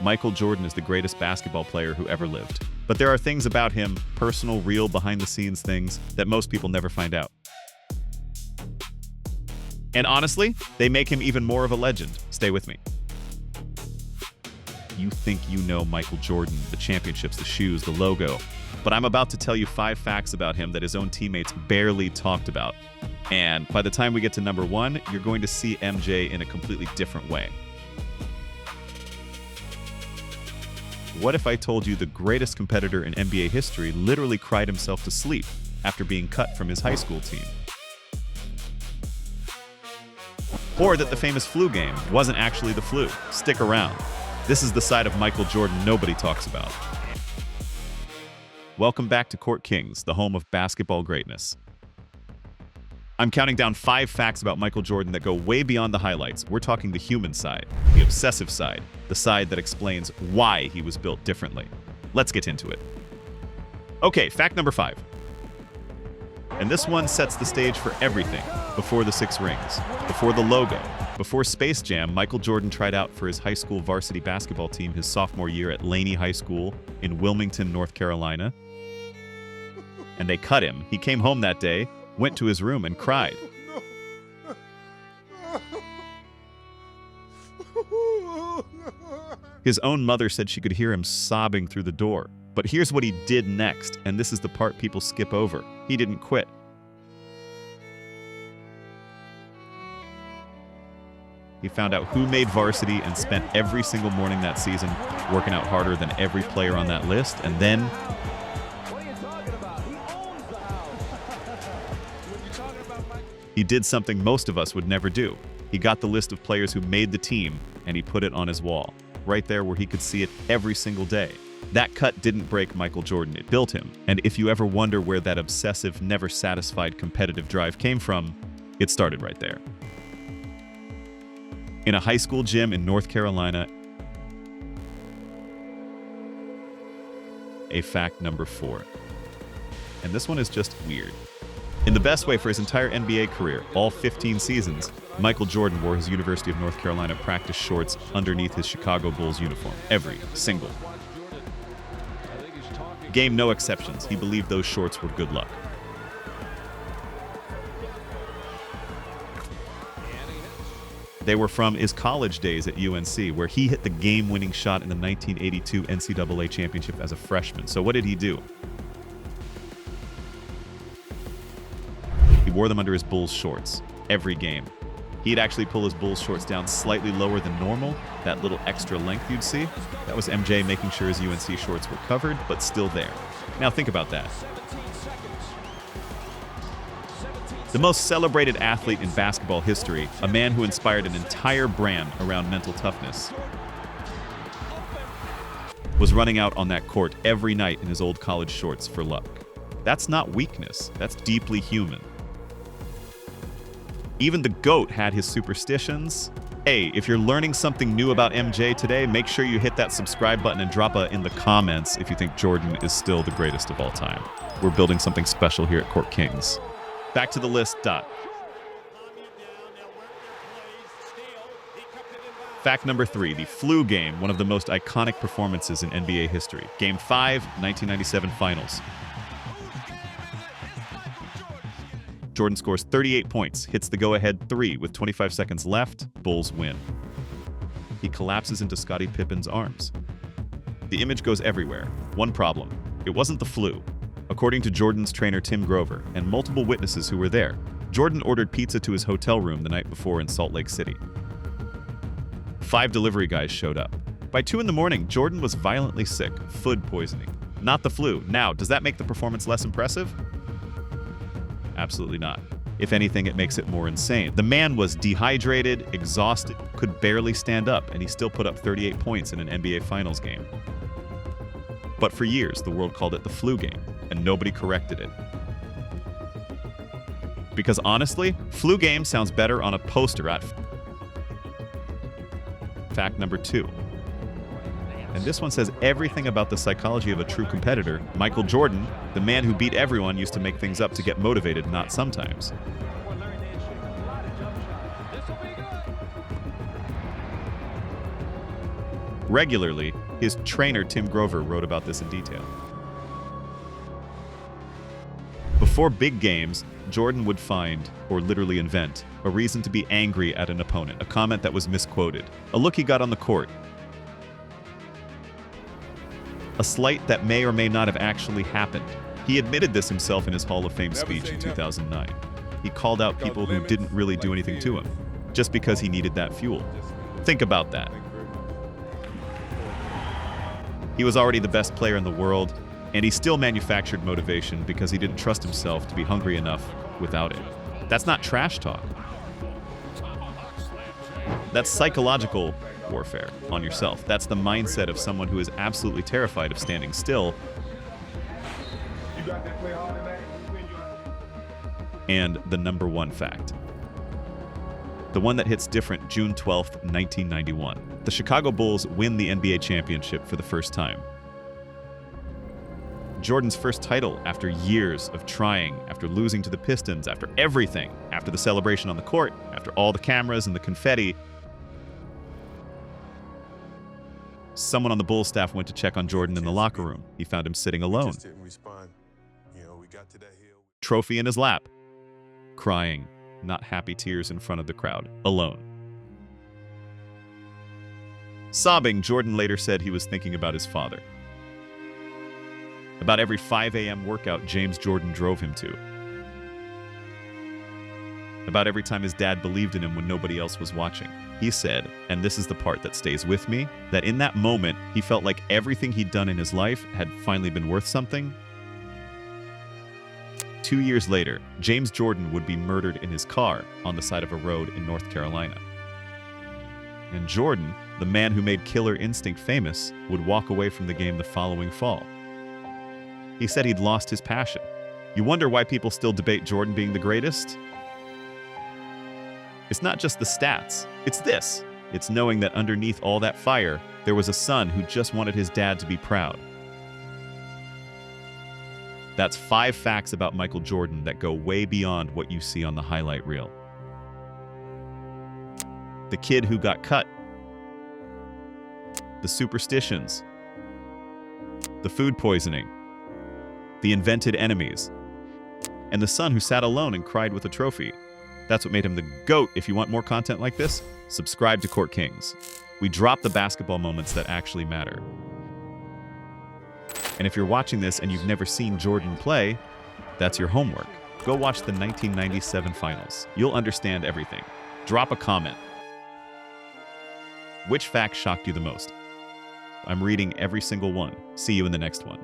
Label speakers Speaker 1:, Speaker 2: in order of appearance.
Speaker 1: Michael Jordan is the greatest basketball player who ever lived. But there are things about him, personal, real, behind-the-scenes things, that most people never find out. And honestly, they make him even more of a legend. Stay with me. You think you know Michael Jordan, the championships, the shoes, the logo, but I'm about to tell you 5 facts about him that his own teammates barely talked about. And by the time we get to number 1, you're going to see MJ in a completely different way. What if I told you the greatest competitor in NBA history literally cried himself to sleep after being cut from his high school team? Or that the famous flu game wasn't actually the flu. Stick around. This is the side of Michael Jordan nobody talks about. Welcome back to Court Kings, the home of basketball greatness. I'm counting down 5 facts about Michael Jordan that go way beyond the highlights. We're talking the human side, the obsessive side, the side that explains why he was built differently. Let's get into it. Okay, fact number 5. And this one sets the stage for everything. Before the 6 rings, before the logo, before Space Jam, Michael Jordan tried out for his high school varsity basketball team his sophomore year at Laney High School in Wilmington, North Carolina. And they cut him. He came home that day, went to his room and cried. His own mother said she could hear him sobbing through the door. But here's what he did next, and this is the part people skip over. He didn't quit. He found out who made varsity and spent every single morning that season working out harder than every player on that list, and then he did something most of us would never do. He got the list of players who made the team, and he put it on his wall, right there where he could see it every single day. That cut didn't break Michael Jordan, it built him. And if you ever wonder where that obsessive, never satisfied competitive drive came from, it started right there. In a high school gym in North Carolina. A fact number 4. And this one is just weird. In the best way for his entire NBA career, all 15 seasons, Michael Jordan wore his University of North Carolina practice shorts underneath his Chicago Bulls uniform. Every single game, no exceptions. He believed those shorts were good luck. They were from his college days at UNC, where he hit the game-winning shot in the 1982 NCAA championship as a freshman. So what did he do? He wore them under his Bulls shorts every game. He'd actually pull his Bulls shorts down slightly lower than normal, that little extra length you'd see. That was MJ making sure his UNC shorts were covered, but still there. Now think about that. The most celebrated athlete in basketball history, a man who inspired an entire brand around mental toughness, was running out on that court every night in his old college shorts for luck. That's not weakness, that's deeply human. Even the GOAT had his superstitions. Hey, if you're learning something new about MJ today, make sure you hit that subscribe button and drop a in the comments if you think Jordan is still the greatest of all time. We're building something special here at Court Kings. Back to the list. Fact number 3, the flu game, one of the most iconic performances in NBA history. Game 5, 1997 Finals. Jordan scores 38 points, hits the go-ahead 3 with 25 seconds left. Bulls win. He collapses into Scottie Pippen's arms. The image goes everywhere. One problem: it wasn't the flu. According to Jordan's trainer Tim Grover and multiple witnesses who were there, Jordan ordered pizza to his hotel room the night before in Salt Lake City. 5 delivery guys showed up. By 2 in the morning, Jordan was violently sick, food poisoning. Not the flu. Now, does that make the performance less impressive? Absolutely not. If anything, it makes it more insane. The man was dehydrated, exhausted, could barely stand up, and he still put up 38 points in an NBA Finals game. But for years, the world called it the flu game, and nobody corrected it. Because honestly, flu game sounds better on a poster at fact number 2. And this one says everything about the psychology of a true competitor. Michael Jordan, the man who beat everyone, used to make things up to get motivated, not sometimes. Regularly, his trainer Tim Grover wrote about this in detail. Before big games, Jordan would find, or literally invent, a reason to be angry at an opponent, a comment that was misquoted, a look he got on the court, a slight that may or may not have actually happened. He admitted this himself in his Hall of Fame speech in 2009. He called out people who didn't really do anything to him, just because he needed that fuel. Think about that. He was already the best player in the world, and he still manufactured motivation because he didn't trust himself to be hungry enough without it. That's not trash talk. That's psychological warfare on yourself. That's the mindset of someone who is absolutely terrified of standing still. And the number one fact. The one that hits different, June 12th, 1991. The Chicago Bulls win the NBA championship for the first time. Jordan's first title after years of trying, after losing to the Pistons, after everything, after the celebration on the court, after all the cameras and the confetti. Someone on the Bulls staff went to check on Jordan in the locker room. He found him sitting alone. Trophy in his lap. Crying, not happy tears in front of the crowd, alone. Sobbing, Jordan later said he was thinking about his father. About every 5 a.m. workout James Jordan drove him to. About every time his dad believed in him when nobody else was watching. He said, and this is the part that stays with me, that in that moment, he felt like everything he'd done in his life had finally been worth something. 2 years later, James Jordan would be murdered in his car on the side of a road in North Carolina. And Jordan, the man who made Killer Instinct famous, would walk away from the game the following fall. He said he'd lost his passion. You wonder why people still debate Jordan being the greatest? It's not just the stats. It's this. It's knowing that underneath all that fire, there was a son who just wanted his dad to be proud. That's 5 facts about Michael Jordan that go way beyond what you see on the highlight reel. The kid who got cut. The superstitions. The food poisoning. The invented enemies. And the son who sat alone and cried with a trophy. That's what made him the GOAT. If you want more content like this, subscribe to CourtKings. We drop the basketball moments that actually matter. And if you're watching this and you've never seen Jordan play, that's your homework. Go watch the 1997 finals. You'll understand everything. Drop a comment. Which fact shocked you the most? I'm reading every single one. See you in the next one.